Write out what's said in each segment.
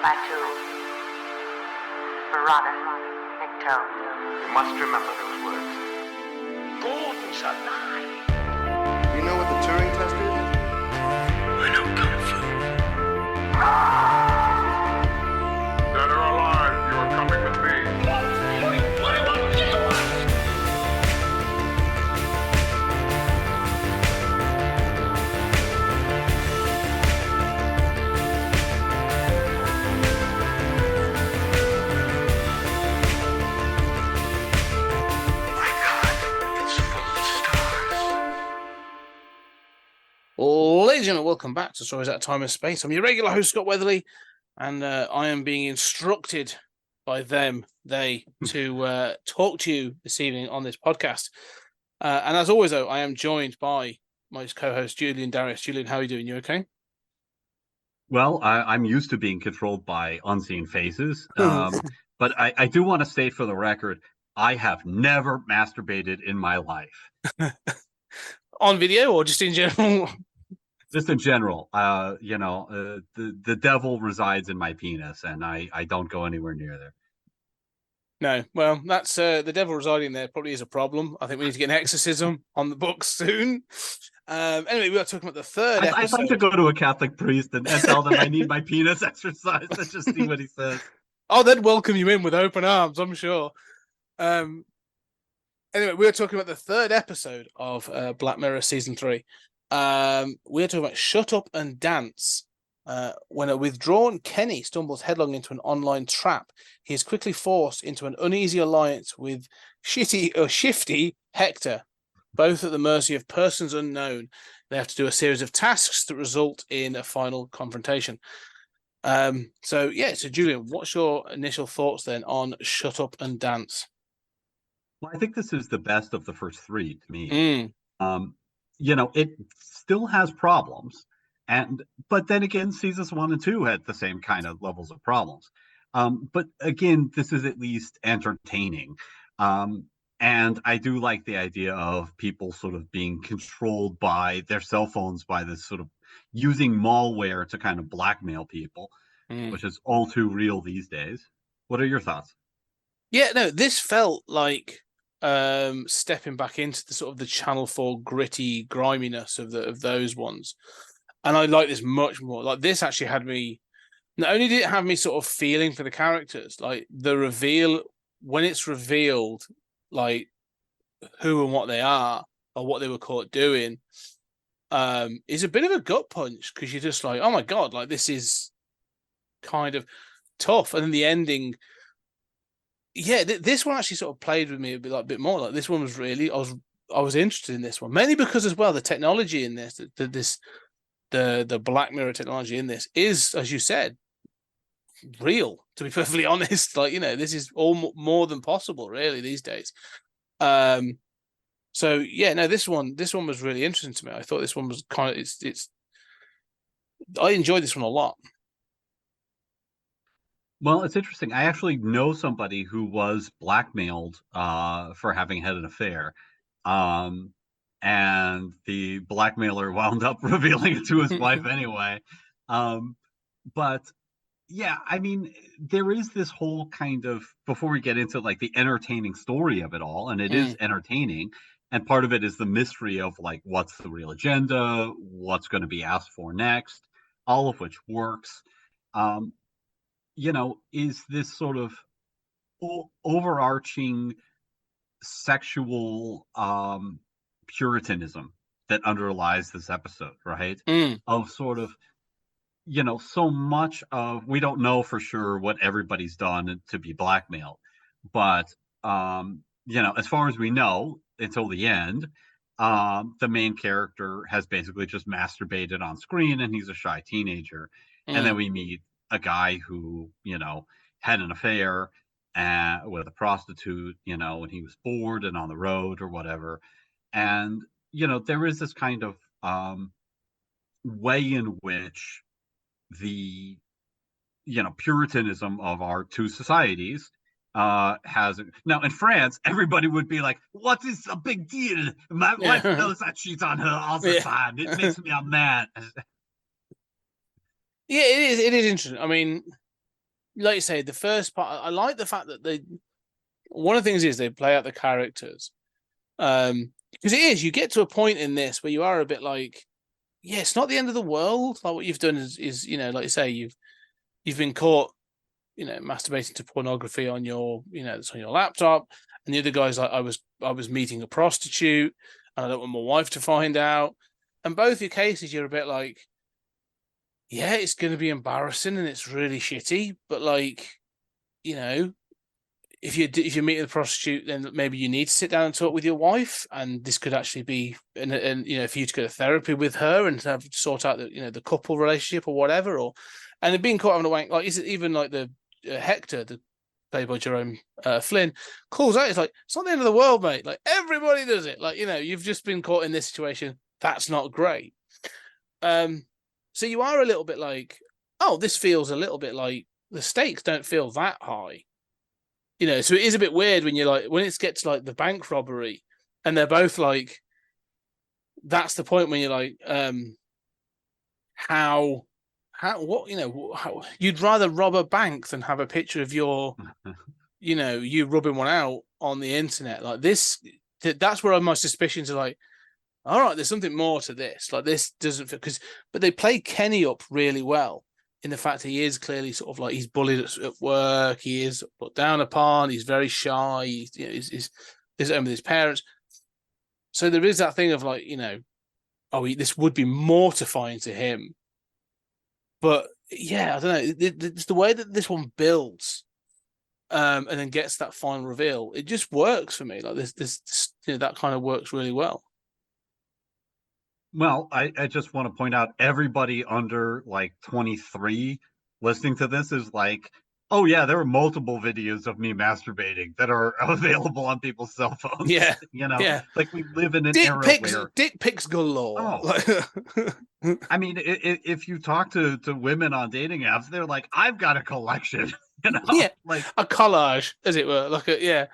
Batu, Barada, Nikto. You must remember those words. Gordon's alive. You know what the Turing test is? I know Kung Fu. Dead or alive, you are coming with me. Ladies and gentlemen, welcome back to Stories Out of Time and Space. I'm your regular host, Scott Weatherly, and I am being instructed by they, to talk to you this evening on this podcast. And as always, though, I am joined by my co-host, Julian Darius. Julian, how are you doing? You okay? Well, I'm used to being controlled by unseen faces, but I do want to state for the record, I have never masturbated in my life. On video or just in general? Just in general, the devil resides in my penis, and I don't go anywhere near there. No, well, that's the devil residing there probably is a problem. I think we need to get an exorcism on the books soon. Anyway, we are talking about the third episode. I'd like to go to a Catholic priest and tell them I need my penis exercised and just see what he says. Oh, they'd welcome you in with open arms, I'm sure. Anyway, we're talking about the third episode of Black Mirror Season 3. We're talking about Shut Up and Dance. When a withdrawn Kenny stumbles headlong into an online trap, he is quickly forced into an uneasy alliance with shifty Hector, both at the mercy of persons unknown. They have to do a series of tasks that result in a final confrontation. So Julian, what's your initial thoughts then on Shut Up and Dance? Well, I think this is the best of the first three to me. It still has problems, but then again, seasons 1 and 2 had the same kind of levels of problems. But again, this is at least entertaining. And I do like the idea of people sort of being controlled by their cell phones, by this sort of using malware to kind of blackmail people, which is all too real these days. What are your thoughts? Yeah, no, this felt like stepping back into the sort of the Channel 4 gritty griminess of those ones. And I like this much more. Like, this actually had me, not only did it have me sort of feeling for the characters, like the reveal, when it's revealed, like who and what they are or what they were caught doing, is a bit of a gut punch, because you're just like, oh my God, like this is kind of tough. And then the ending, this one actually sort of played with me a bit more. Like, this one was really, I was interested in this one, mainly because as well the technology in this, the Black Mirror technology in this is, as you said, real. To be perfectly honest, like, this is all more than possible, really, these days. This one was really interesting to me. I thought this one was kind of I enjoyed this one a lot. Well, it's interesting. I actually know somebody who was blackmailed for having had an affair. And the blackmailer wound up revealing it to his wife anyway. But yeah, I mean, there is this whole kind of, before we get into like the entertaining story of it all, and it is entertaining, and part of it is the mystery of like, what's the real agenda, what's going to be asked for next, all of which works. Is this sort of overarching sexual puritanism that underlies this episode, right? Of sort of, so much of, we don't know for sure what everybody's done to be blackmailed, but as far as we know, until the end, the main character has basically just masturbated on screen, and he's a shy teenager. And then we meet a guy who, had an affair with a prostitute, when he was bored and on the road or whatever. And, there is this kind of way in which the, puritanism of our two societies has. Now, in France, everybody would be like, what is a big deal? My wife knows I cheat on her all the time. It makes me mad. Yeah, it is interesting. I mean, like you say, the first part, I like the fact that one of the things is they play out the characters. Because it is, you get to a point in this where you are a bit like, yeah, it's not the end of the world. Like what you've done is like you say, you've been caught, masturbating to pornography on your, it's on your laptop, and the other guy's like, I was meeting a prostitute, and I don't want my wife to find out. And both your cases, you're a bit like, yeah, it's going to be embarrassing and it's really shitty, but like, if you're meeting a prostitute, then maybe you need to sit down and talk with your wife, and this could actually be, and for you to go to therapy with her and have sort out the couple relationship or whatever, and they're being caught having a wank. Like, is it even like the Hector, the played by Jerome Flynn, calls out, it's like, it's not the end of the world, mate. Like, everybody does it. Like, you've just been caught in this situation. That's not great. So you are a little bit like, oh, this feels a little bit like the stakes don't feel that high. So it is a bit weird when you're like, when it gets to like the bank robbery, and they're both like, that's the point when you're like, how you'd rather rob a bank than have a picture of your, you rubbing one out on the internet. Like this, that's where my suspicions are like, all right, there's something more to this. Like, this doesn't fit, but they play Kenny up really well in the fact he is clearly sort of like, he's bullied at work, he is put down upon, he's very shy, he's at home with his parents. So there is that thing of like, this would be mortifying to him. But yeah, I don't know. It's the way that this one builds, and then gets that final reveal. It just works for me. Like this that kind of works really well. Well, I just want to point out, everybody under like 23 listening to this is like, oh yeah, there are multiple videos of me masturbating that are available on people's cell phones. Yeah, like we live in an era where dick pics galore. Oh. I mean, if you talk to women on dating apps, they're like, I've got a collection. Yeah, like a collage, as it were. Like yeah,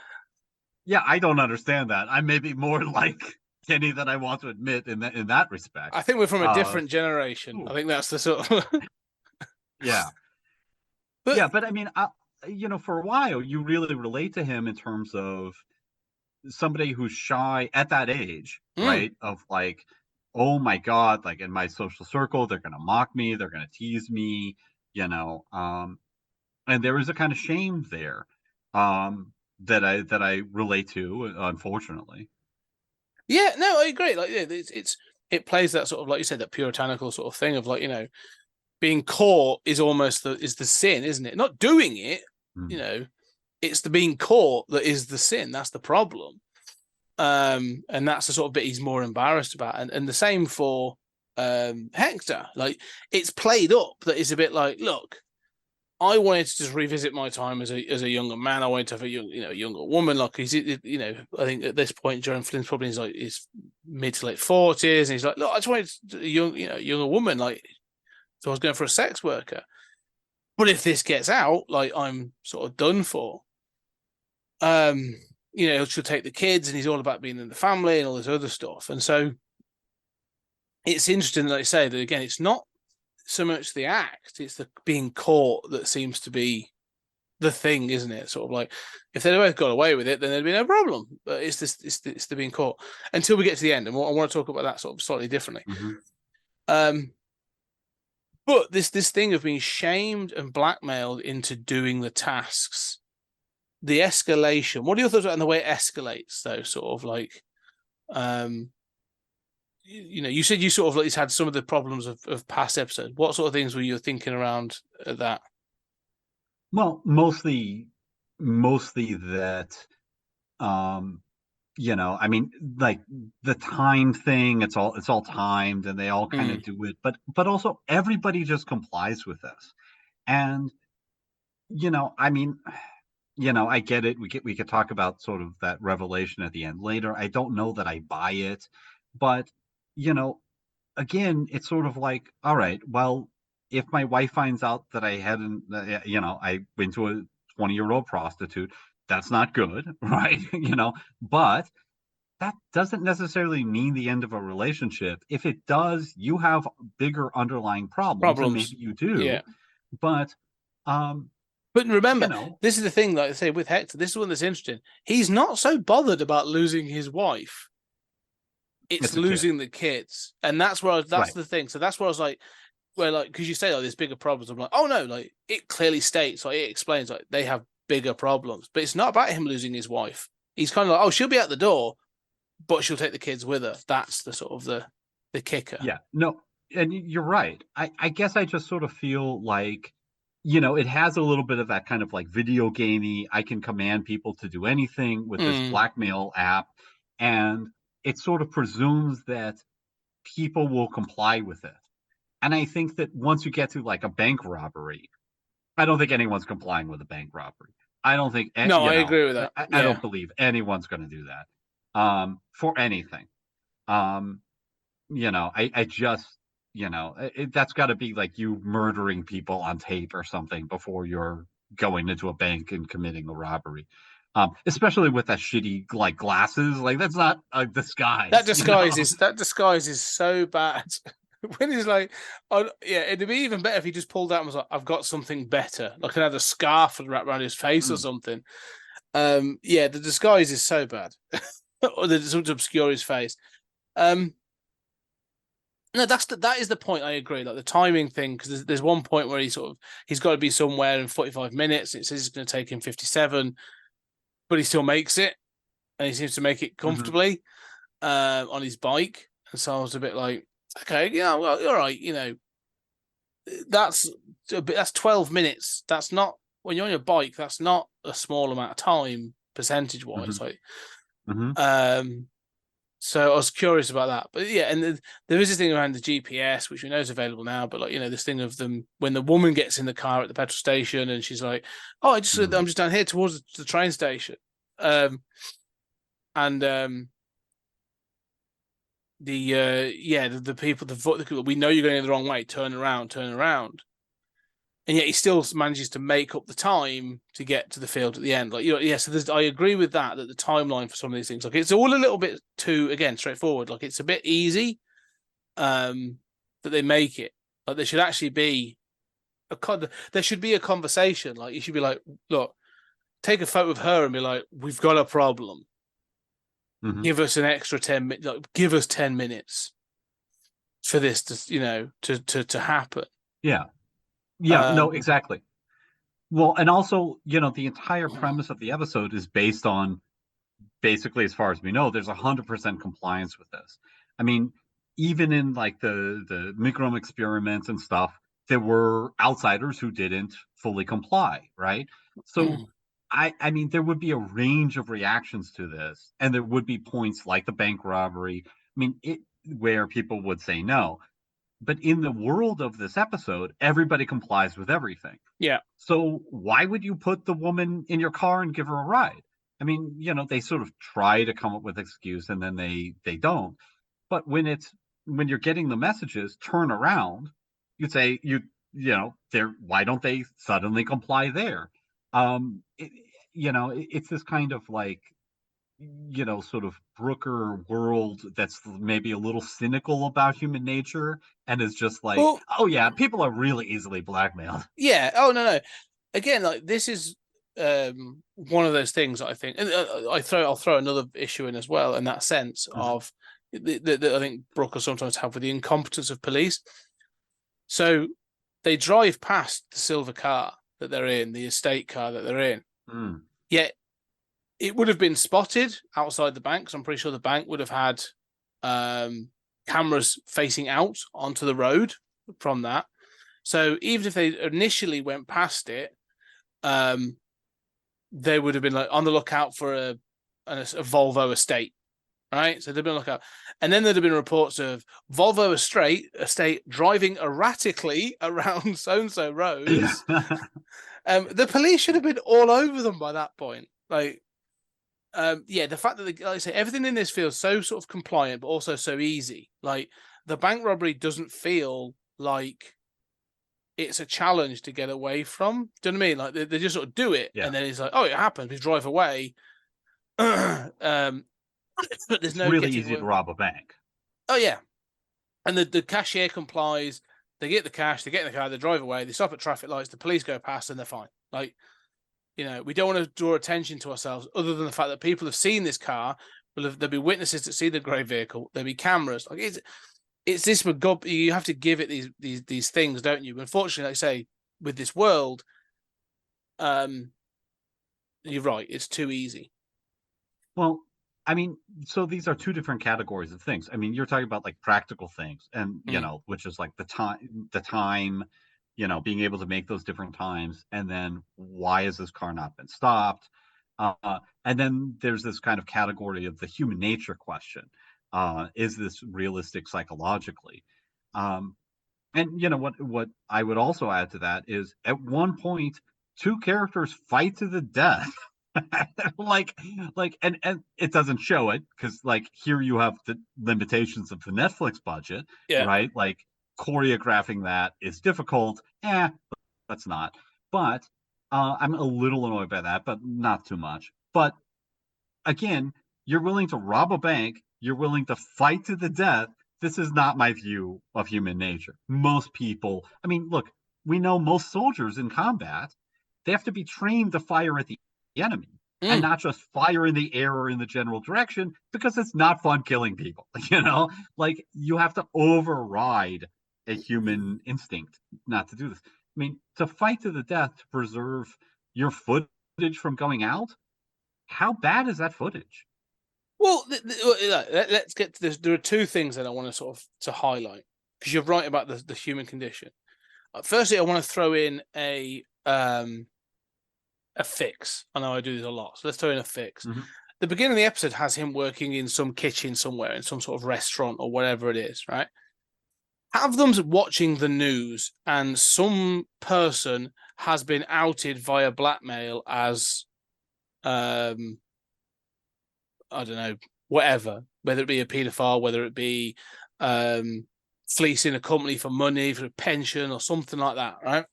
I don't understand that. I may be more like Kenny than I want to admit in that respect. I think we're from a different generation. Ooh. I think that's the sort of yeah. But I mean, for a while, you really relate to him in terms of somebody who's shy at that age, right? Of like, oh my God, like in my social circle, they're going to mock me, they're going to tease me, and there is a kind of shame there that I relate to, unfortunately. Yeah, no, I agree. Like, it plays that sort of, like you said, that puritanical sort of thing of like, being caught is almost the sin, isn't it? Not doing it, it's the being caught that is the sin. That's the problem. And that's the sort of bit he's more embarrassed about. And the same for Hector. Like, it's played up that it's a bit like, look, I wanted to just revisit my time as a younger man. I wanted to have a younger woman. Like, he's, I think at this point, Jerome Flynn's probably in his mid to late 40s, and he's like, look, I just wanted a younger woman. Like, so I was going for a sex worker. But if this gets out, like, I'm sort of done for. She'll take the kids, and he's all about being in the family and all this other stuff. And so it's interesting, like I say, that again, it's not so much the act, it's the being caught that seems to be the thing, isn't it? Sort of like, if they'd both got away with it, then there'd be no problem. But it's the being caught until we get to the end, and I want to talk about that sort of slightly differently. But this thing of being shamed and blackmailed into doing the tasks, the escalation. What are your thoughts on the way it escalates, though? Sort of like, you said you sort of like had some of the problems of past episodes. What sort of things were you thinking around that? Well, mostly that, I mean, like the time thing, it's all timed, and they all kind of do it, but also everybody just complies with this. And, I mean, I get it. We could talk about sort of that revelation at the end later. I don't know that I buy it, but again, it's sort of like, all right, well, if my wife finds out that I hadn't, I went to a 20-year-old prostitute, that's not good, right? But that doesn't necessarily mean the end of a relationship. If it does, you have bigger underlying problems. And maybe you do. Yeah. But, But remember, You know, this is the thing, like I say, with Hector, this is one that's interesting. He's not so bothered about losing his wife. It's a kid. losing the kids. And that's where that's Right. the thing. So that's where I was like, because you say like there's bigger problems. I'm like, oh no, like it clearly states, like it explains like they have bigger problems. But it's not about him losing his wife. He's kind of like, oh, she'll be at the door, but she'll take the kids with her. That's the sort of the kicker. Yeah. No, and you're right. I guess I just sort of feel like, it has a little bit of that kind of like video gamey, I can command people to do anything with this blackmail app. And it sort of presumes that people will comply with it. And I think that once you get to like a bank robbery, I don't think anyone's complying with a bank robbery. I don't think. No, I agree with that. I don't believe anyone's going to do that for anything. I just, that's got to be like you murdering people on tape or something before you're going into a bank and committing a robbery. Especially with that shitty like glasses, like that's not a disguise. That disguise is so bad. When he's like, oh yeah, it'd be even better if he just pulled out and was like, "I've got something better." Like, I had a scarf wrapped around his face or something. The disguise is so bad, or to obscure his face. No, that is the point. I agree. Like the timing thing, because there's one point where he's got to be somewhere in 45 minutes. And it says it's going to take him 57, but he still makes it, and he seems to make it comfortably on his bike. And so I was a bit like, okay, yeah, well, all right, that's 12 minutes. That's not, when you're on your bike, that's not a small amount of time percentage wise. So I was curious about that. But yeah, and there is this thing around the GPS, which we know is available now, but like, this thing of them, when the woman gets in the car at the petrol station and she's like, oh, I'm just down here towards the train station. The people, we know you're going the wrong way, turn around. And yet he still manages to make up the time to get to the field at the end. Like, so I agree with that the timeline for some of these things, like, it's all a little bit too, again, straightforward. Like, it's a bit easy that they make it. Like, there should actually be a conversation. Like, you should be like, look, take a photo of her and be like, we've got a problem. Give us an extra 10 minutes. Like, give us 10 minutes for this to happen. Yeah. Yeah, no, exactly. Well, and also, the entire premise of the episode is based on, basically, as far as we know, there's 100% compliance with this. I mean, even in like the Microm experiments and stuff, there were outsiders who didn't fully comply, right? So, I mean, there would be a range of reactions to this, and there would be points like the bank robbery. I mean, where people would say no. But in the world of this episode, everybody complies with everything. Yeah. So why would you put the woman in your car and give her a ride? I mean, they sort of try to come up with an excuse and then they don't. But when you're getting the messages, turn around, you'd say, why don't they suddenly comply there? It's this kind of like, sort of Brooker world that's maybe a little cynical about human nature and is just like, oh yeah, people are really easily blackmailed. Yeah. Oh no. Again, like, this is one of those things that I think, and I'll throw another issue in as well, in that sense of that I think Brooker sometimes have with the incompetence of police. So they drive past the silver car that they're in, the estate car that they're in, yet it would have been spotted outside the bank, because I'm pretty sure the bank would have had cameras facing out onto the road from that. So even if they initially went past it, they would have been like on the lookout for a Volvo estate, right? So they'd been on the lookout. And then there'd have been reports of Volvo estate driving erratically around so-and-so roads. The police should have been all over them by that point. Like, the fact that, like I say, everything in this feels so sort of compliant, but also so easy. Like, the bank robbery doesn't feel like it's a challenge to get away from. Do you know what I mean? Like, they just sort of do it, and then it's like, oh, it happened. We drive away. But there's no really easy to rob a bank. Oh yeah, and the cashier complies. They get the cash. They get in the car. They drive away. They stop at traffic lights. The police go past, and they're fine. Like, we don't want to draw attention to ourselves other than the fact that people have seen this car. There'll be witnesses that see the grey vehicle. There'll be cameras. Like, it's this McGubb. You have to give it these things, don't you? Unfortunately, like I say, with this world, you're right. It's too easy. Well, I mean, so these are two different categories of things. I mean, you're talking about like practical things, and which is like the time, being able to make those different times, and then why has this car not been stopped? And then there's this kind of category of the human nature question: is this realistic psychologically? And what I would also add to that is, at one point, two characters fight to the death. and it doesn't show it because, like, here you have the limitations of the Netflix budget, right? Like, choreographing that is difficult. That's not. But I'm a little annoyed by that, but not too much. But again, you're willing to rob a bank, you're willing to fight to the death. This is not my view of human nature. Most people, I mean, look, we know most soldiers in combat, they have to be trained to fire at the enemy and not just fire in the air or in the general direction, because it's not fun killing people. Like, you have to override a human instinct not to do this. I mean, to fight to the death to preserve your footage from going out, how bad is that footage? Well, let's get to this. There are two things that I want to sort of to highlight, because you're right about the human condition. Firstly, I want to throw in a fix. I know I do this a lot, so let's throw in a fix. The beginning of the episode has him working in some kitchen somewhere, in some sort of restaurant or whatever it is, right? Have them watching the news and some person has been outed via blackmail as, I don't know, whatever, whether it be a paedophile, whether it be fleecing a company for money, for a pension or something like that, right?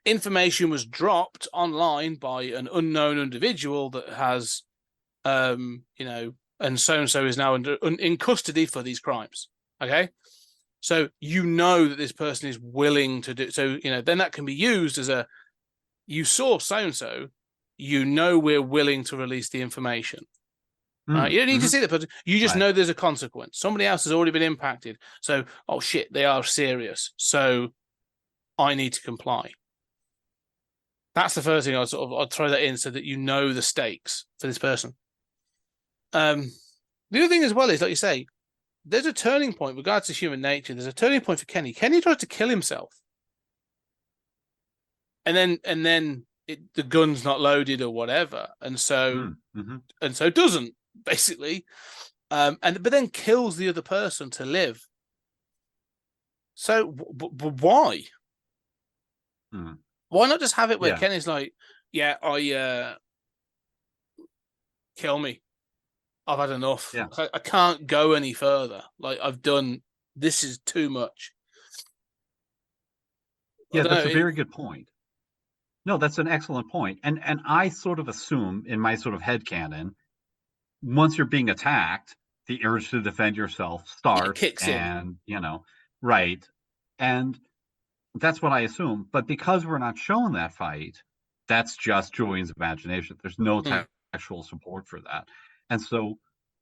Information was dropped online by an unknown individual that has, and so-and-so is now in custody for these crimes, okay? So that this person is willing to do, so, then that can be used as you saw so-and-so, we're willing to release the information. Right? You don't need to see the person. You just know there's a consequence. Somebody else has already been impacted. So, oh shit, they are serious. So I need to comply. That's the first thing I'd throw that in so that the stakes for this person. The other thing as well is, like you say, there's a turning point with regards to human nature. There's a turning point for Kenny. Kenny tried to kill himself. And then the gun's not loaded or whatever. And so doesn't, basically. But then kills the other person to live. So why? Why not just have it where Kenny's like, kill me. I've had enough. Yeah. I can't go any further. Like, I've done, this is too much. Yeah, that's a very good point. No, that's an excellent point. And I sort of assume in my sort of headcanon, once you're being attacked, the urge to defend yourself starts. It kicks in. Right. And that's what I assume. But because we're not shown that fight, that's just Julian's imagination. There's no actual support for that. And so,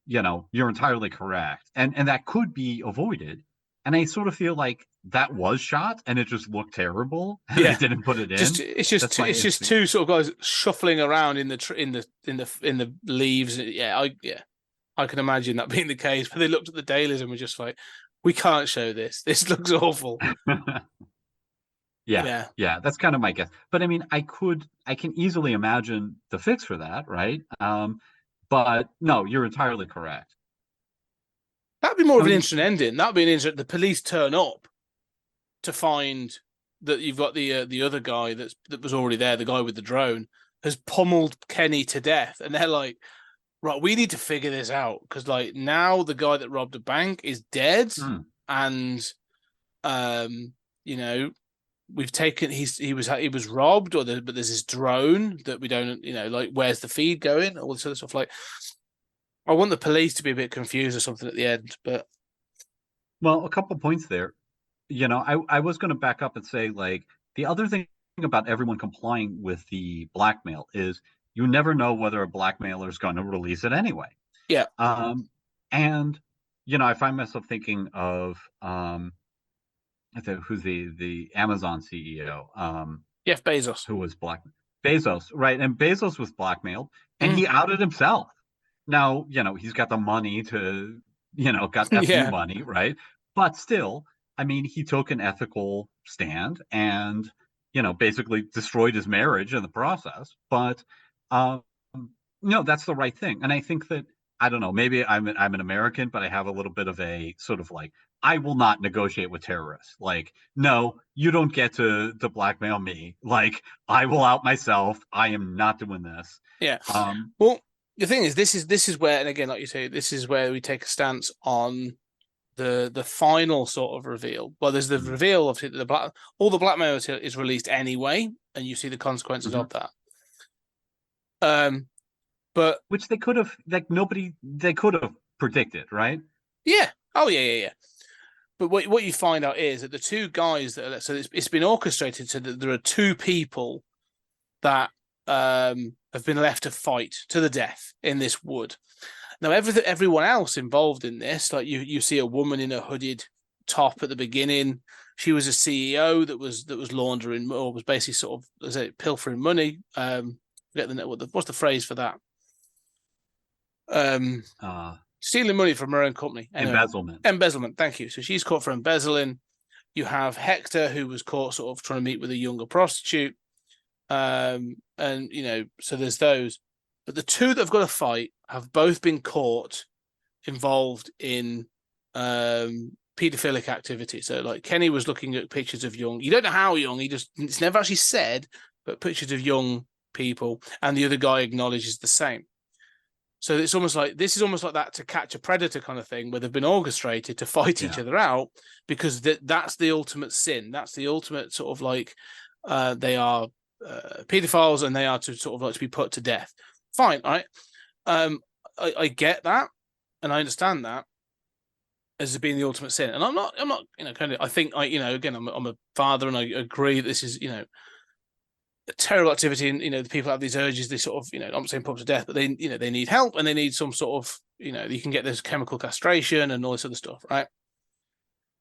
you're entirely correct. And that could be avoided. And I sort of feel like that was shot and it just looked terrible. And they didn't put it in. It's just two sort of guys shuffling around in the leaves. I can imagine that being the case. But they looked at the dailies and were just like, we can't show this. This looks awful. Yeah, that's kind of my guess. But I mean, I can easily imagine the fix for that, right? But no, you're entirely correct. That'd be more of an interesting ending. That'd be an interesting. The police turn up to find that you've got the other guy that was already there, the guy with the drone, has pummeled Kenny to death, and they're like, right, we need to figure this out because, like, now the guy that robbed a bank is dead, and we've taken he was robbed, but there's this drone that we don't, like, where's the feed going, all this other stuff. Like, I want the police to be a bit confused or something at the end. But well, a couple points there. I was going to back up and say, like, the other thing about everyone complying with the blackmail is you never know whether a blackmailer is going to release it anyway. Yeah. And I find myself thinking of who's the Amazon CEO, Jeff Bezos. who was Bezos, right? And Bezos was blackmailed, and he outed himself. Now, he's got the money to, got FU money, right? But still, I mean, he took an ethical stand and, basically destroyed his marriage in the process. But, that's the right thing. And I think that, I don't know, maybe I'm an American, but I have a little bit of a sort of like, I will not negotiate with terrorists. Like, no, you don't get to blackmail me. Like, I will out myself. I am not doing this. Yeah. Well, the thing is, this is where, and again, like you say, this is where we take a stance on the final sort of reveal. Well, there's the reveal of all the blackmail is released anyway, and you see the consequences of that. But which they could have, like, they could have predicted, right? Yeah. Oh, yeah. But what you find out is that the two guys so it's been orchestrated so that there are two people that have been left to fight to the death in this wood. Now, everyone else involved in this, like you see a woman in a hooded top at the beginning. She was a CEO that was laundering, or was basically sort of pilfering money. What's the phrase for that? Stealing money from her own company. Anyway, embezzlement. Thank you. So she's caught for embezzling. You have Hector, who was caught sort of trying to meet with a younger prostitute. And so there's those. But the two that have got to fight have both been caught involved in paedophilic activity. So, like, Kenny was looking at pictures of young. You don't know how young. It's never actually said, but pictures of young people, and the other guy acknowledges the same. So this is almost like that To Catch a Predator kind of thing, where they've been orchestrated to fight each other out, because that's the ultimate sin. That's the ultimate sort of like they are pedophiles, and they are to sort of like to be put to death. Fine, all right. I get that, and I understand that as being the ultimate sin. And I'm not, I think again, I'm a father, and I agree that this is, a terrible activity, and the people have these urges. They sort of, I'm not saying put to death, but they need help, and they need some sort of, you can get this chemical castration and all this other stuff, right?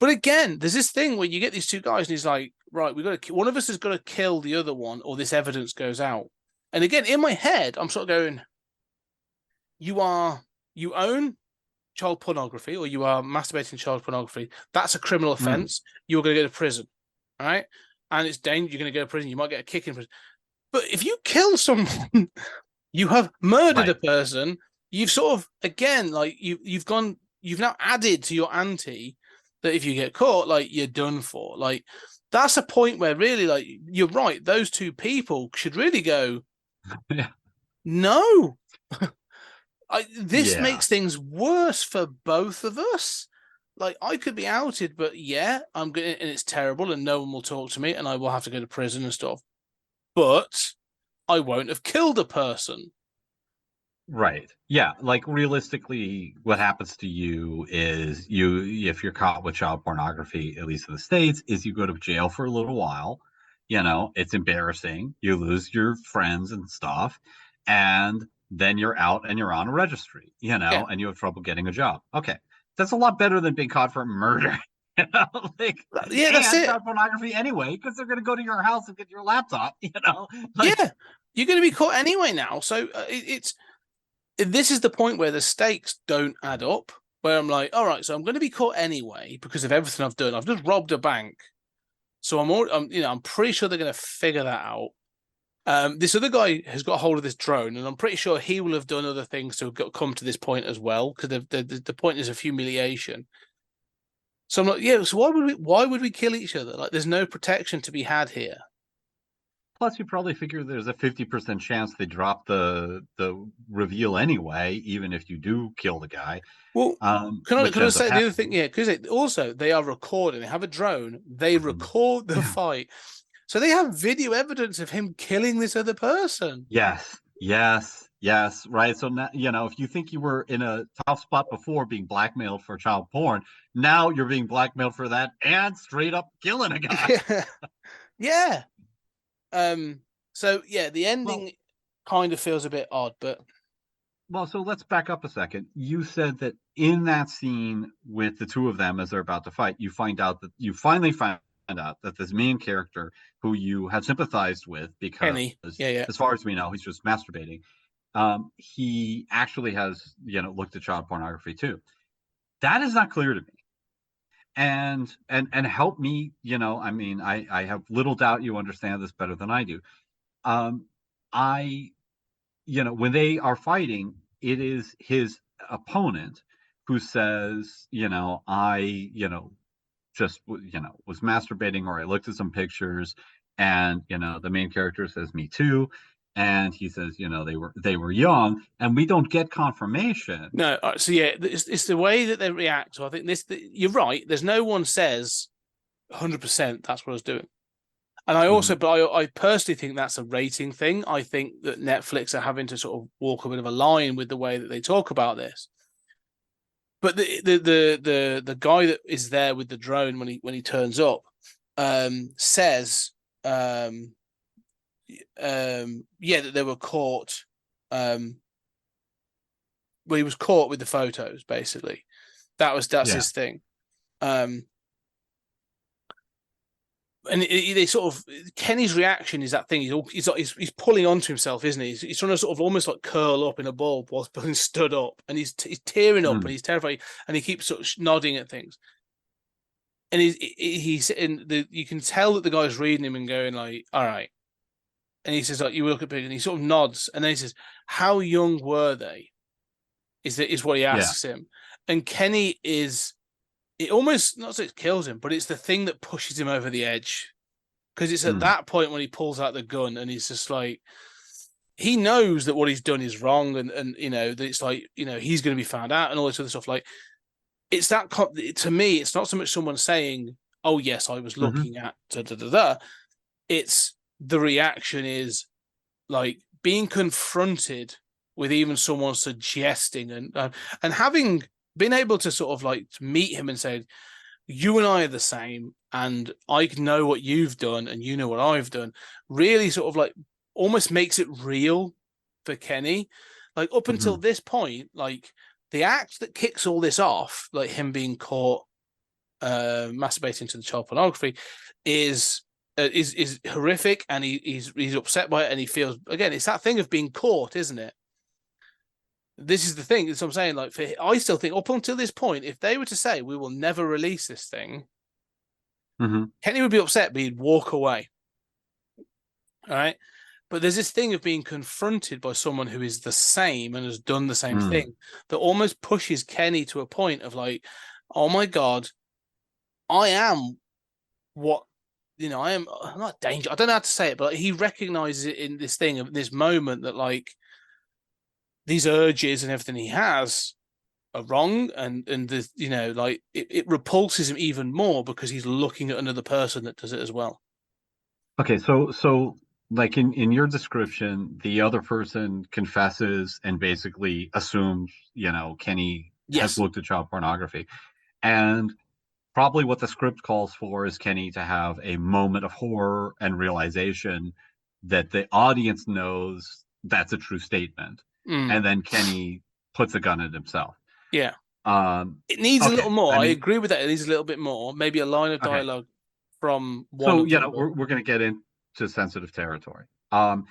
But again, there's this thing where you get these two guys, and he's like, right, one of us has got to kill the other one, or this evidence goes out. And again, in my head, I'm sort of going, you own child pornography, or you are masturbating child pornography. That's a criminal offense. You're going to go to prison, all right? And it's dangerous. You're going to go to prison. You might get a kick in prison. But if you kill someone, you have murdered a person. You've sort of, again, like you've now added to your ante that if you get caught, like, you're done for. Like, that's a point where really, like, you're right. Those two people should really go, no. This makes things worse for both of us. Like, I could be outed, but I'm going, and it's terrible, and no one will talk to me, and I will have to go to prison and stuff. But I won't have killed a person. Right. Yeah. Like, realistically, what happens to you is if you're caught with child pornography, at least in the States, is you go to jail for a little while. It's embarrassing. You lose your friends and stuff. And then you're out and you're on a registry, and you have trouble getting a job. Okay. That's a lot better than being caught for murder. Like, that's it. Child pornography anyway, because they're going to go to your house and get your laptop. Like, you're going to be caught anyway now. So this is the point where the stakes don't add up. Where I'm like, all right, so I'm going to be caught anyway because of everything I've done. I've just robbed a bank, so I'm pretty sure they're going to figure that out. This other guy has got a hold of this drone, and I'm pretty sure he will have done other things to come to this point as well, because the point is of humiliation. So I'm like, so why would we kill each other? Like, there's no protection to be had here. Plus, you probably figure there's a 50% chance they drop the reveal anyway, even if you do kill the guy. Well, can I say the other thing? Yeah, because also they are recording. They have a drone. They record the fight. So they have video evidence of him killing this other person. Yes. Right. So now, if you think you were in a tough spot before being blackmailed for child porn, now you're being blackmailed for that and straight up killing a guy. Yeah. So yeah, the ending kind of feels a bit odd, but well, so let's back up a second. You said that in that scene with the two of them as they're about to fight, you finally find out that this main character who you had sympathized with, because Kenny, yeah. as far as we know, he's just masturbating. He actually has, looked at child pornography too. That is not clear to me. And help me, I mean, I have little doubt you understand this better than I do. I when they are fighting, it is his opponent who says, I, just, was masturbating, or I looked at some pictures, and, the main character says, me too. And he says, they were young, and we don't get confirmation. No, so yeah, it's the way that they react. So I think you're right. There's no one says 100% that's what I was doing. And I also, but I personally think that's a rating thing. I think that Netflix are having to sort of walk a bit of a line with the way that they talk about this. But the guy that is there with the drone when he turns up says that they were caught. Well, he was caught with the photos. Basically, that's his thing. And they sort of, Kenny's reaction is that thing. He's pulling onto himself, isn't he? He's trying to sort of almost like curl up in a ball whilst being stood up, and he's tearing up and he's terrified, and he keeps sort of nodding at things. And you can tell that the guy's reading him and going like, "All right." And he says like, "You look at pictures," and he sort of nods, and then he says, "How young were they?" Is what he asks him, and Kenny is. It almost, not that it kills him, but it's the thing that pushes him over the edge. Because it's at that point when he pulls out the gun and he's just like, he knows that what he's done is wrong, and that it's like, he's going to be found out and all this other stuff. Like, it's that, to me, it's not so much someone saying, oh, yes, I was looking at da-da-da-da. It's the reaction is like being confronted with even someone suggesting and having been able to sort of like meet him and say, you and I are the same, and I know what you've done and you know what I've done, really sort of like almost makes it real for Kenny. Like up until this point, like the act that kicks all this off, like him being caught masturbating to the child pornography, is horrific, and he's upset by it, and he feels, again, it's that thing of being caught, isn't it? This is the thing. That's what I'm saying. Like, I still think up until this point, if they were to say we will never release this thing, Kenny would be upset, but he'd walk away. All right. But there's this thing of being confronted by someone who is the same and has done the same thing that almost pushes Kenny to a point of like, oh my God, I am what, I'm not danger. I don't know how to say it, but he recognizes it in this thing, of this moment, that like these urges and everything he has are wrong, and the, like it repulses him even more because he's looking at another person that does it as well. Okay, so like in your description, the other person confesses and basically assumes, Kenny has looked at child pornography, and probably what the script calls for is Kenny to have a moment of horror and realization that the audience knows that's a true statement. And then Kenny puts a gun at himself. Yeah. It needs a little more. I agree with that. It needs a little bit more. Maybe a line of dialogue from one. So, we're going to get into sensitive territory. I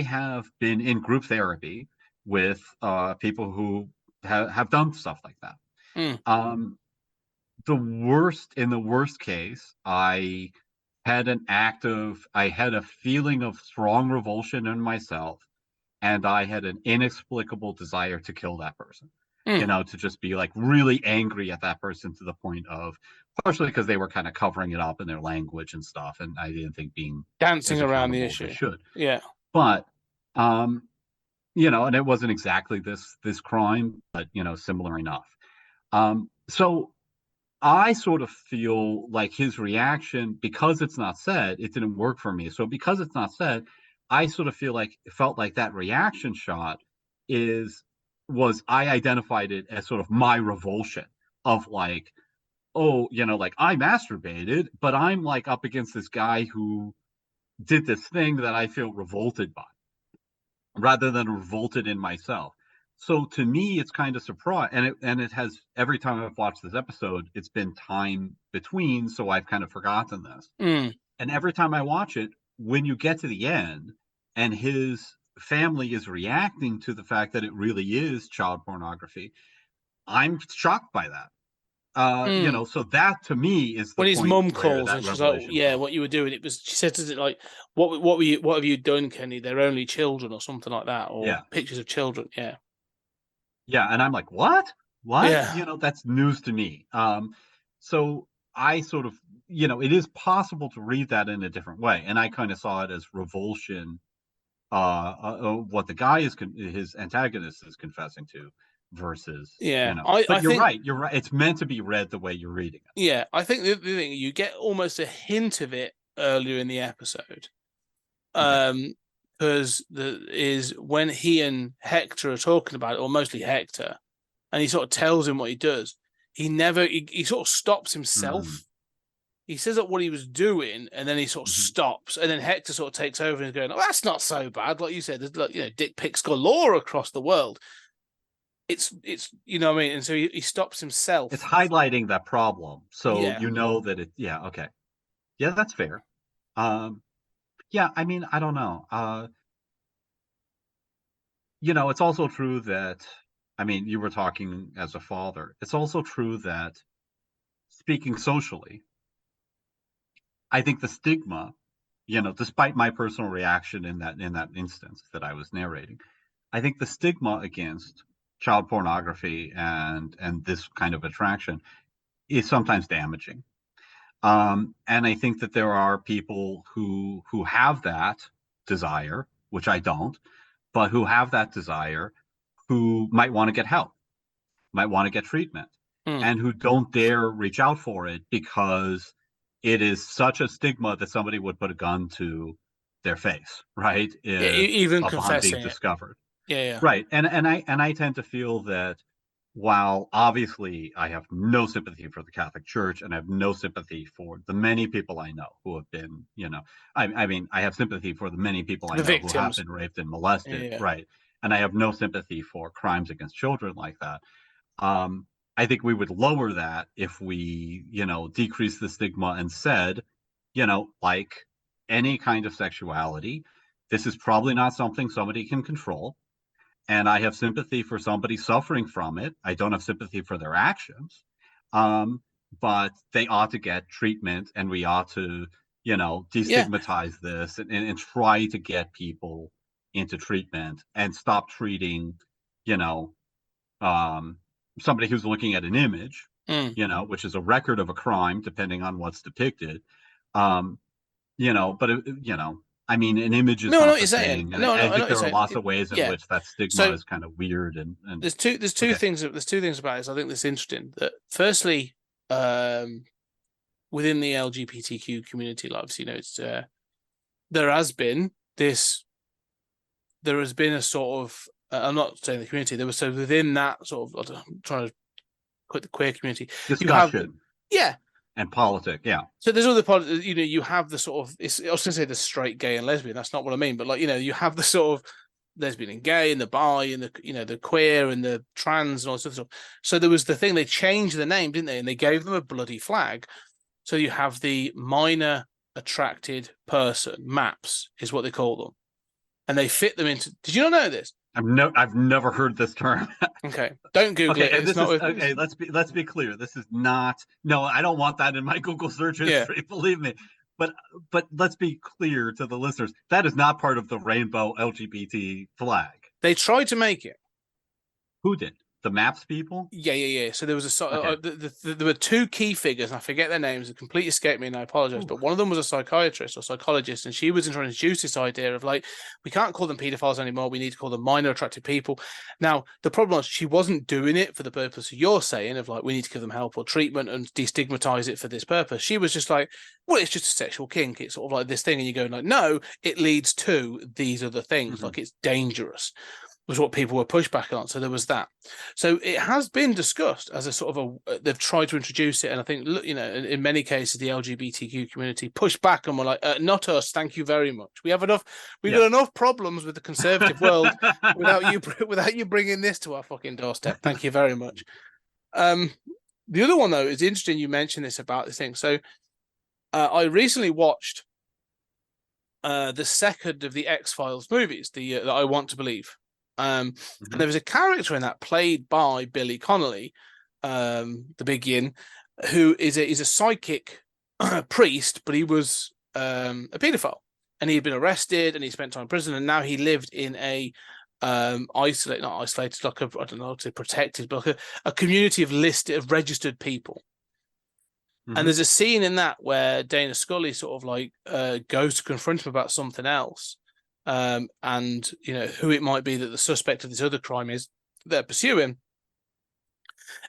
have been in group therapy with people who have done stuff like that. In the worst case, I had a feeling of strong revulsion in myself, and I had an inexplicable desire to kill that person. To just be like really angry at that person to the point of, partially because they were kind of covering it up in their language and stuff, and I didn't think being dancing around the issue should. Yeah. But and it wasn't exactly this crime, but similar enough. So I sort of feel like his reaction, because it's not said, it didn't work for me. So because it's not said, I sort of felt like that reaction shot was I identified it as sort of my revulsion of like, oh, like I masturbated, but I'm like up against this guy who did this thing that I feel revolted by, rather than revolted in myself. So to me, it's kind of surprise, and it has, every time I've watched this episode, it's been time between, so I've kind of forgotten this. And every time I watch it, when you get to the end, and his family is reacting to the fact that it really is child pornography, I'm shocked by that. So that to me is the when his point mum where calls that and she's like, revelation "Yeah, comes. what you were doing." It was, she said, "Is it like what have you done, Kenny? They're only children," or something like that, or Yeah. pictures of children. Yeah, Yeah, and I'm like, what? yeah, That's news to me. So I sort of, it is possible to read that in a different way, and I kind of saw it as revulsion, what the guy his antagonist is confessing to, versus, yeah. But I you're think, right. You're right. It's meant to be read the way you're reading it. yeah, I think the thing, you get almost a hint of it earlier in the episode, Okay. because is when he and Hector are talking about it, or mostly Hector, and he sort of tells him what he does. He sort of stops himself. Mm-hmm. He says that what he was doing, and then he sort of Mm-hmm. stops, and then Hector sort of takes over and is going, "Oh, that's not so bad." Like you said, there's, like, dick pics galore across the world. It's what I mean, and so he stops himself. It's highlighting that problem, so Yeah, that it. Yeah. Okay. Yeah, that's fair. Yeah. I mean, I don't know. It's also true that, I mean, you were talking as a father. It's also true that, speaking socially, I think the stigma, despite my personal reaction in that instance that I was narrating, I think the stigma against child pornography and this kind of attraction is sometimes damaging. And I think that there are people who have that desire, which I don't, but who have that desire, who might want to get help, might want to get treatment, and who don't dare reach out for it because it is such a stigma that somebody would put a gun to their face, right? yeah, even Upon being confessing it. discovered. Yeah. Right. And I tend to feel that, while obviously I have no sympathy for the Catholic Church, and I have no sympathy for the many people I know who have been, I mean, I have sympathy for the many people I The know who have victims. been raped and molested, Yeah. right? And I have no sympathy for crimes against children like that. I think we would lower that if we, decrease the stigma and said, like any kind of sexuality, this is probably not something somebody can control. And I have sympathy for somebody suffering from it. I don't have sympathy for their actions. But they ought to get treatment, and we ought to, destigmatize this, and try to get people into treatment, and stop treating, you know, somebody who's looking at an image, which is a record of a crime, depending on what's depicted. But I mean, an image is No, I know not what the you're saying. thing, and No, I I know think what you're there are saying. lots of ways in Yeah. which that stigma So is kind of weird. And there's two okay. things. There's two things about this. I think that's interesting. That firstly, within the LGBTQ community, like, obviously, it's there has been a sort of, I'm not saying the community, there was, so within that sort of, I'm trying to put the queer community, Discussion. Yeah. And politics, yeah. So there's other you have the sort of, I was going to say the straight, gay, and lesbian. That's not what I mean, but you have the sort of lesbian and gay, and the bi, and the queer, and the trans, and all sorts of stuff. So there was the thing, they changed the name, didn't they? And they gave them a bloody flag. So you have the minor attracted person, MAPS is what they call them, and they fit them into. Did you not know this? I've never heard this term. Okay, don't Google it. It's not okay. Let's be clear. This is not. No, I don't want that in my Google search history. Yeah. Believe me. But let's be clear to the listeners. That is not part of the rainbow LGBT flag. They tried to make it. Who did? The MAPS people? Yeah. So there was there were two key figures, and I forget their names. It completely escaped me, and I apologize. Ooh. But one of them was a psychiatrist or psychologist, and she was trying to introduce this idea of, like, we can't call them pedophiles anymore. We need to call them minor attracted people. Now, the problem was, she wasn't doing it for the purpose of you're saying, of like, we need to give them help or treatment and destigmatize it for this purpose. She was just like, well, it's just a sexual kink. It's sort of like this thing, and you go like, no, it leads to these other things. Mm-hmm. Like, it's dangerous. was what people were pushed back on. So there was that. So it has been discussed as a sort of they've tried to introduce it. And I think, in many cases, the LGBTQ community pushed back and were like, not us, thank you very much. We've got enough problems with the conservative world without you bringing this to our fucking doorstep. Thank you very much. The other one, though, is interesting you mentioned this about this thing. So I recently watched the second of the X-Files movies, the I Want to Believe. And there was a character in that played by Billy Connolly, the big yin, who is a psychic priest, but he was a paedophile, and he had been arrested and he spent time in prison, and now he lived in a protected, but like a community of registered people. And there's a scene in that where Dana Scully sort of like goes to confront him about something else. And who it might be that the suspect of this other crime is they're pursuing,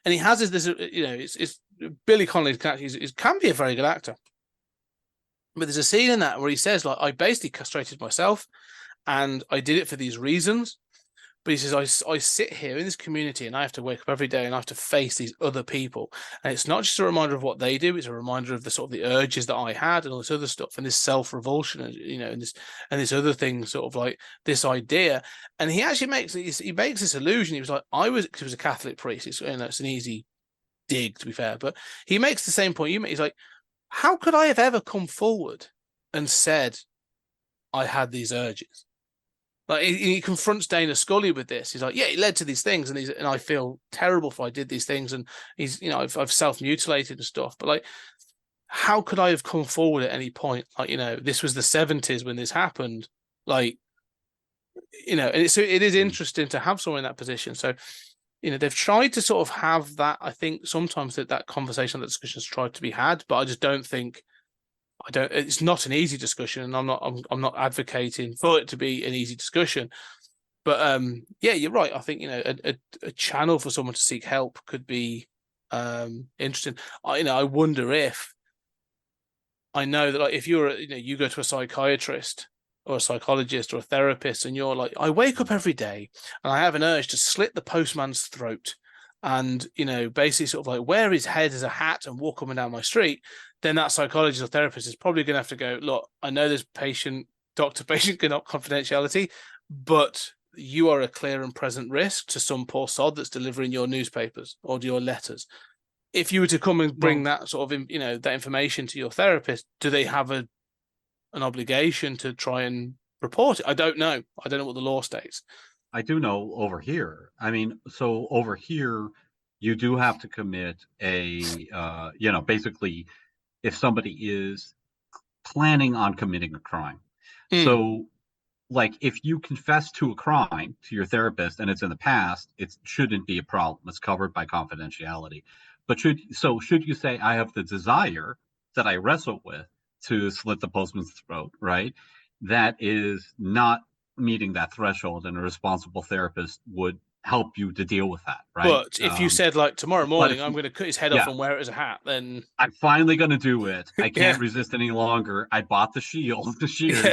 and he has this it's Billy Connolly can be a very good actor, but there's a scene in that where he says, like, I basically castrated myself and I did it for these reasons. But he says, I sit here in this community and I have to wake up every day and I have to face these other people. And it's not just a reminder of what they do, it's a reminder of the sort of the urges that I had and all this other stuff and this self-revulsion, and this other thing, sort of like this idea. And he actually makes this illusion. He was like, he was a Catholic priest. It's an easy dig, to be fair. But he makes the same point you make. He's like, how could I have ever come forward and said I had these urges? Like, he confronts Dana Scully with this. He's like, yeah, it led to these things, and I feel terrible if I did these things, and I've self-mutilated and stuff. But like, how could I have come forward at any point? Like, this was the 70s when this happened. Like, and it is interesting to have someone in that position. So, they've tried to sort of have that. I think sometimes that conversation, that discussion's tried to be had, but I just don't think. It's not an easy discussion, and I'm not advocating for it to be an easy discussion. But yeah, you're right. I think a channel for someone to seek help could be interesting. I wonder if I know that, like, if you go to a psychiatrist or a psychologist or a therapist, and you're like, I wake up every day and I have an urge to slit the postman's throat, and basically sort of like wear his head as a hat and walk up and down my street, then that psychologist or therapist is probably going to have to go, look, I know there's doctor-patient confidentiality, but you are a clear and present risk to some poor sod that's delivering your newspapers or your letters. If you were to come and bring that sort of, that information to your therapist, do they have an obligation to try and report it? I don't know. I don't know what the law states. I do know over here. I mean, so over here, you do have to commit basically, if somebody is planning on committing a crime. So, like, if you confess to a crime to your therapist and it's in the past, it shouldn't be a problem. It's covered by confidentiality. But should you say, I have the desire that I wrestle with to slit the postman's throat, right? That is not meeting that threshold, and a responsible therapist would help you to deal with that, right? But if you said, like, tomorrow morning I'm going to cut his head off and wear it as a hat, then I'm finally going to do it. I can't resist any longer. I bought the shield, the shears.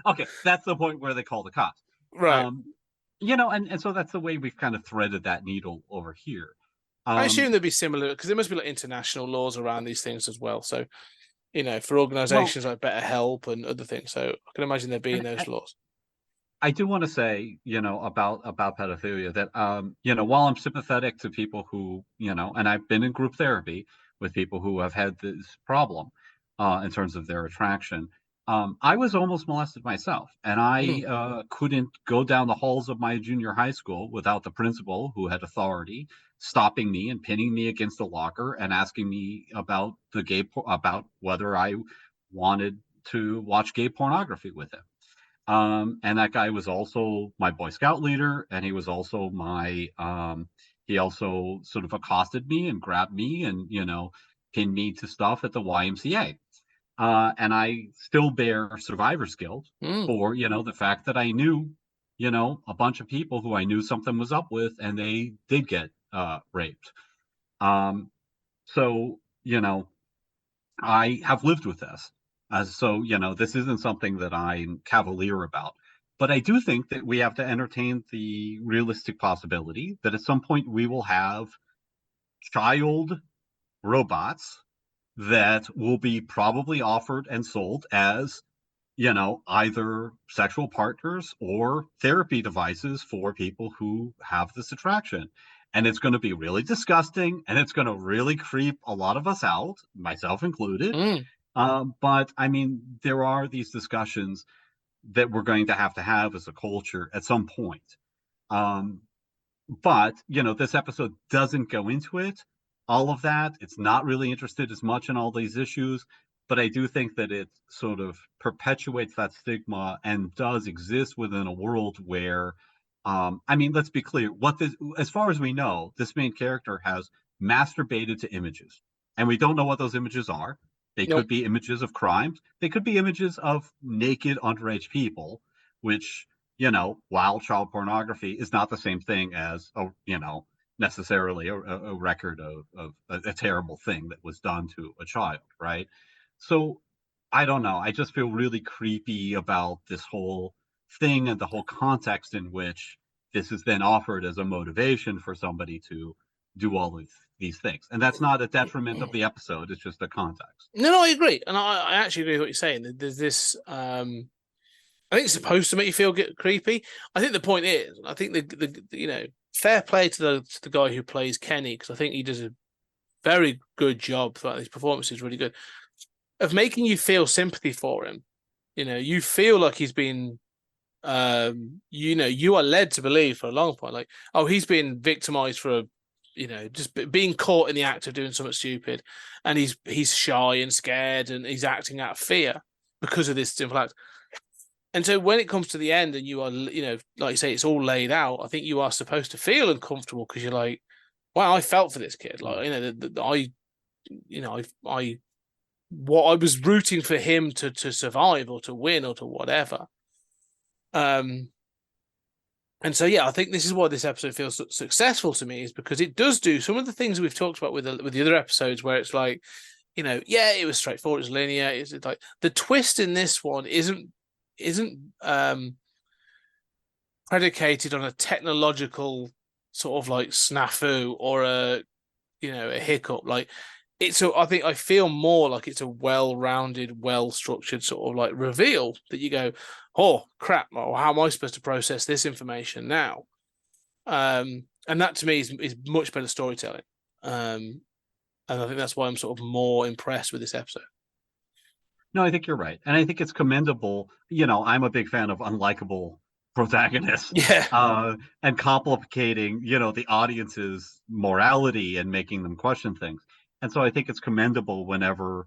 Okay, that's the point where they call the cops, right? And so that's the way we've kind of threaded that needle over here. I assume there'd be similar, because there must be like international laws around these things as well. So, for organizations like BetterHelp and other things. So I can imagine there being those laws. I do want to say, about pedophilia, that, while I'm sympathetic to people who, and I've been in group therapy with people who have had this problem in terms of their attraction, I was almost molested myself, and I couldn't go down the halls of my junior high school without the principal, who had authority, stopping me and pinning me against a locker and asking me about about whether I wanted to watch gay pornography with him. And that guy was also my Boy Scout leader, and he was also he also sort of accosted me and grabbed me and, pinned me to stuff at the YMCA. And I still bear survivor's guilt for, the fact that I knew, a bunch of people who I knew something was up with, and they did get raped. So, I have lived with this. So, this isn't something that I'm cavalier about. But I do think that we have to entertain the realistic possibility that at some point we will have child robots that will be probably offered and sold as, either sexual partners or therapy devices for people who have this attraction. And it's going to be really disgusting, and it's going to really creep a lot of us out, myself included. But I mean, there are these discussions that we're going to have as a culture at some point. But, this episode doesn't go into it, all of that. It's not really interested as much in all these issues, but I do think that it sort of perpetuates that stigma and does exist within a world where, let's be clear, as far as we know, this main character has masturbated to images, and we don't know what those images are. They could be images of crimes. They could be images of naked underage people, which, while child pornography is not the same thing as, necessarily a record of a terrible thing that was done to a child, right? So I don't know. I just feel really creepy about this whole thing and the whole context in which this is then offered as a motivation for somebody to do all of these things. And that's not a detriment of the episode. It's just a context. No, I agree. And I actually agree with what you're saying. There's this, I think it's supposed to make you feel creepy. I think the point is, I think the fair play to the guy who plays Kenny, because I think he does a very good job throughout his performance. Is really good, of making you feel sympathy for him. You feel like he's been, you are led to believe for a long point, like, oh, he's been victimized for just being caught in the act of doing something stupid, and he's shy and scared, and he's acting out of fear because of this simple act. And so when it comes to the end, and you are, like you say, it's all laid out, I think you are supposed to feel uncomfortable because you're like, wow, I felt for this kid. Like, what I was rooting for him to survive or to win or to whatever. And so, yeah, I think this is why this episode feels successful to me, is because it does do some of the things we've talked about with the other episodes, where it's like, it was straightforward, it's linear. It's like the twist in this one isn't predicated on a technological sort of like snafu or a hiccup. Like I feel more like it's a well-rounded, well-structured sort of like reveal that you go, oh crap, well, how am I supposed to process this information now? And that to me is much better storytelling. And I think that's why I'm sort of more impressed with this episode. No, I think you're right. And I think it's commendable. I'm a big fan of unlikable protagonists. Yeah. And complicating, the audience's morality and making them question things. And so I think it's commendable whenever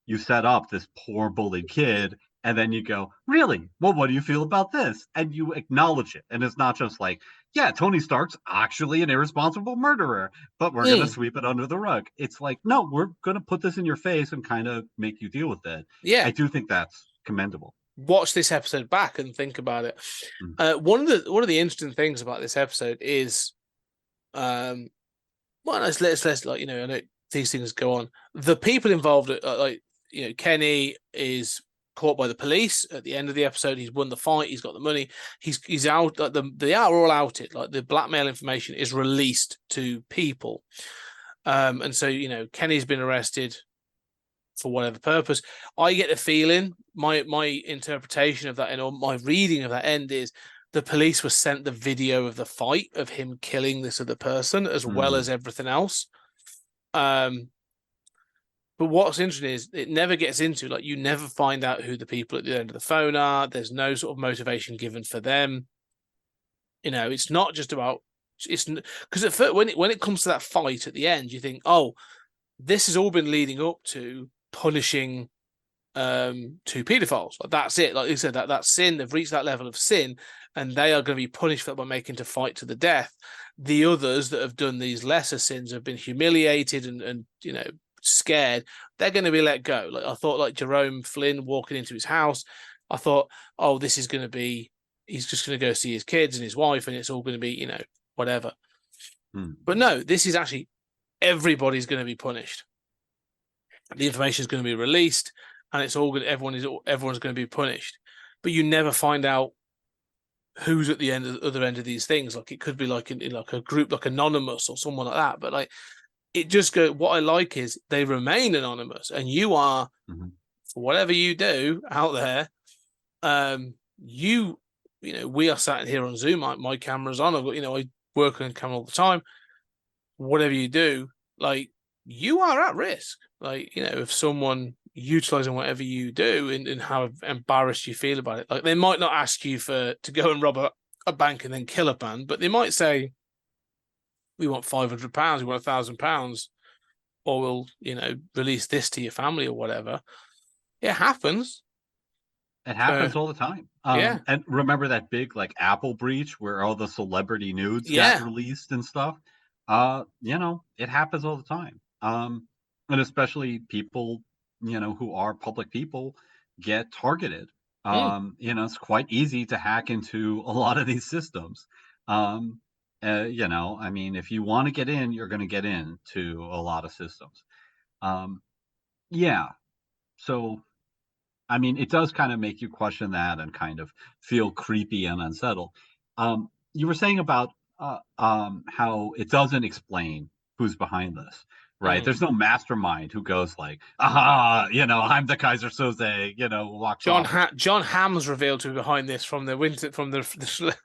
you set up this poor bullied kid and then you go, really? Well, what do you feel about this? And you acknowledge it. And it's not just like, yeah, Tony Stark's actually an irresponsible murderer, but we're going to sweep it under the rug. It's like, no, we're going to put this in your face and kind of make you deal with it. Yeah. I do think that's commendable. Watch this episode back and think about it. One of the interesting things about this episode is, let's like, I know these things go on. The people involved, Kenny is caught by the police at the end of the episode. He's won the fight. He's got the money. He's out. Like they are all outed. Like the blackmail information is released to people. And so Kenny's been arrested for whatever purpose. I get the feeling, my interpretation of that and my reading of that end is the police were sent the video of the fight of him killing this other person as well as everything else. But what's interesting is it never gets into, like, you never find out who the people at the end of the phone are. There's no sort of motivation given for them. It's not just about, it's because at first, when it comes to that fight at the end, you think, oh, this has all been leading up to punishing two pedophiles. Like, that's it. Like you said, that sin, they've reached that level of sin, and they are going to be punished for that by making to fight to the death. The others that have done these lesser sins have been humiliated and scared. They're going to be let go. Like, I thought, like Jerome Flynn walking into his house, I thought, oh, this is going to be, he's just going to go see his kids and his wife, and it's all going to be, whatever. But no, this is actually, everybody's going to be punished. The information is going to be released, and it's all good. Everyone's going to be punished, but you never find out who's at the other end of these things. Like it could be like in like a group like Anonymous or someone like that. But like it just go. What I like is they remain anonymous, and you are for whatever you do out there. You know, we are sat here on Zoom. My camera's on. I've got, you know, I work on camera all the time. Whatever you do, like you are at risk. Like, you know, if someone utilizing whatever you do and how embarrassed you feel about it, like they might not ask you to go and rob a bank and then kill a man, but they might say, we want £500, we want £1,000, or we'll, you know, release this to your family or whatever. It happens. It happens all the time. Yeah. And remember that big like Apple breach where all the celebrity nudes got released and stuff? You know, it happens all the time. And especially people, you know, who are public people get targeted. You know, it's quite easy to hack into a lot of these systems. You know, I mean, if you want to get in, you're going to get into a lot of systems. Yeah. So, I mean, it does kind of make you question that and kind of feel creepy and unsettled. You were saying about how it doesn't explain who's behind this, right? There's no mastermind who goes like, aha, you know, I'm the Kaiser Soze, you know, walks John off. John Hamm's revealed to be behind this from the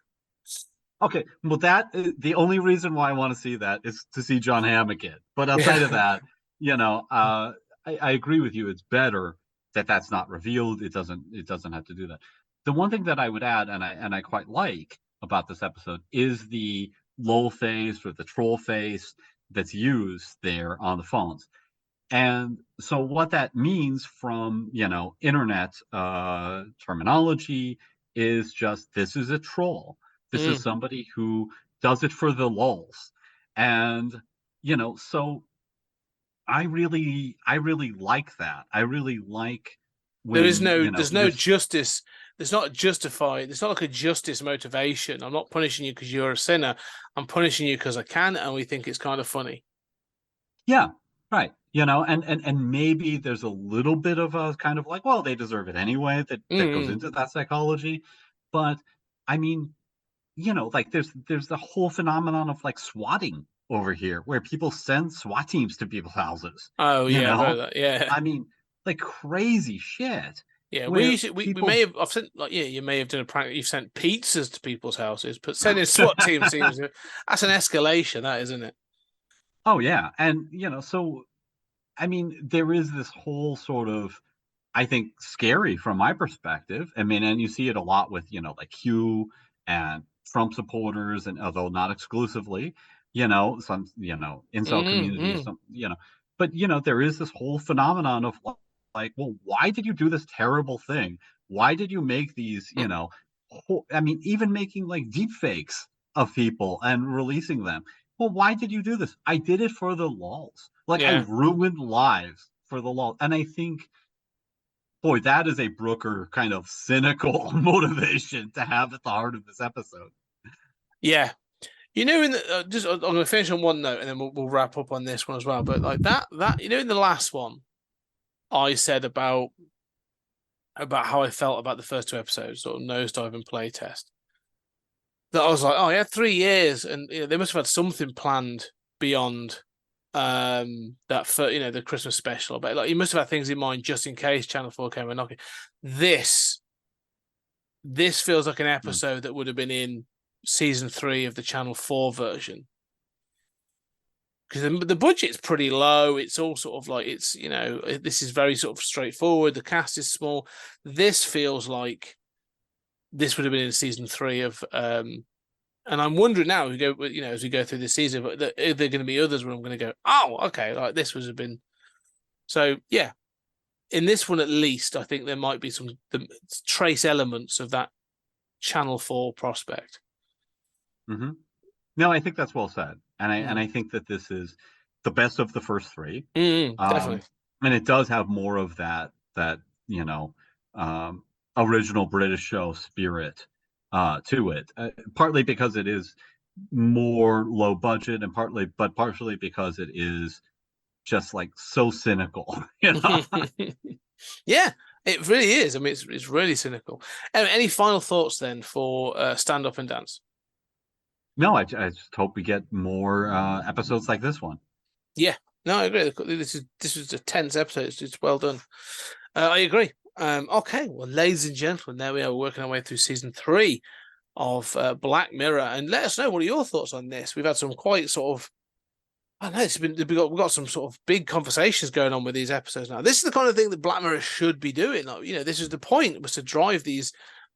Okay, well, that the only reason why I want to see that is to see John Hamm again. But outside of that, you know, I agree with you. It's better that that's not revealed. It doesn't have to do that. The one thing that I would add, and I quite like about this episode, is the lol face or the troll face that's used there on the phones. And so what that means from, you know, internet terminology is just, this is a troll. This is somebody who does it for the lulz. And, you know, so I really like that. I really like when, there's you know, no justice. There's not justified. It's not like a justice motivation. I'm not punishing you because you're a sinner. I'm punishing you because I can, and we think it's kind of funny. Yeah, right. You know, and maybe there's a little bit of a kind of like, well, they deserve it anyway, that goes into that psychology. But I mean, you know, like there's the whole phenomenon of like swatting over here, where people send SWAT teams to people's houses. Oh You yeah, I've heard know, that. Yeah, I mean, like crazy shit. yeah. Where We people, may have. I've sent like you may have done a prank. You've sent pizzas to people's houses, but sending SWAT team seems that's an escalation. That isn't it? oh yeah, and you know, so I mean, there is this whole sort of, I think, scary from my perspective. I mean, and you see it a lot with, you know, like Q and Trump supporters, and although not exclusively, you know, some, you know, incel communities, some, you know, but you know, there is this whole phenomenon of like, well, why did you do this terrible thing? Why did you make these, you know, I mean, even making like deep fakes of people and releasing them. Well, why did you do this? I did it for the lulz. Like I Yeah. ruined lives for the lulz. And I think, boy, that is a Brooker kind of cynical motivation to have at the heart of this episode. Yeah. You know, in the just I'm going to finish on one note, and then we'll wrap up on this one as well. But like that you know, in the last one, I said about how I felt about the first two episodes, sort of nosedive and playtest. That I was like, oh, he had 3 years, and you know, they must have had something planned beyond that for, you know, the Christmas special. But like, he must have had things in mind just in case Channel 4 came and knocking. This feels like an episode that would have been in season 3 of the Channel 4 version, because the budget's pretty low. It's all sort of like, it's, you know, this is very sort of straightforward. The cast is small. This feels like this would have been in season 3 of and I'm wondering now, we go, you know, as we go through this season, but are there going to be others where I'm going to go, oh, okay, like this would have been. So yeah, in this one at least, I think there might be some trace elements of that Channel 4 prospect. No, I think that's well said, and I think that this is the best of the first 3. Definitely, and it does have more of that you know, original British show spirit to it, partly because it is more low budget, and partially because it is just like so cynical, you know. Yeah, It really is. I mean, it's really cynical. Any final thoughts then for Stand Up and Dance? No, I just hope we get more episodes like this one. Yeah, no, I agree. This is a tense episode. It's well done. I agree. Okay, well, ladies and gentlemen, there we are, working our way through season 3 of Black Mirror, and let us know what are your thoughts on this. We've had some quite sort of, I don't know, we've got some sort of big conversations going on with these episodes now. This is the kind of thing that Black Mirror should be doing. Like, this is the point, was to drive these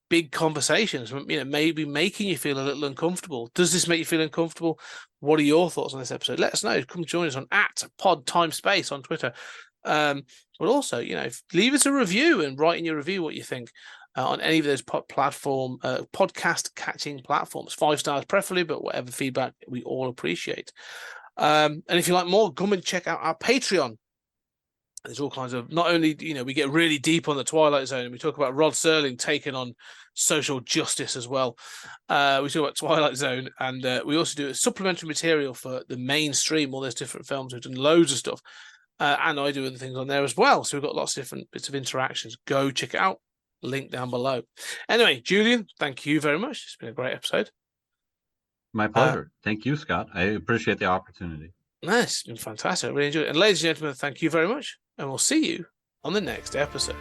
big conversations, maybe making you feel a little uncomfortable. Does this make you feel uncomfortable? What are your thoughts on this episode? Let us know. Come join us on @PodTimeSpace on Twitter. But also, leave us a review and write in your review what you think on any of those podcast catching platforms. 5 stars preferably, but whatever feedback we all appreciate. And if you like more, come and check out our Patreon. There's all kinds of, not only, we get really deep on the Twilight Zone, and we talk about Rod Serling taking on social justice as well. We talk about Twilight Zone, and we also do a supplementary material for the mainstream, all those different films. We've done loads of stuff. And I do other things on there as well. So we've got lots of different bits of interactions. Go check it out. Link down below. Anyway, Julian, thank you very much. It's been a great episode. My pleasure. Thank you, Scott. I appreciate the opportunity. Nice. It's been fantastic. I really enjoyed it. And ladies and gentlemen, thank you very much. And we'll see you on the next episode.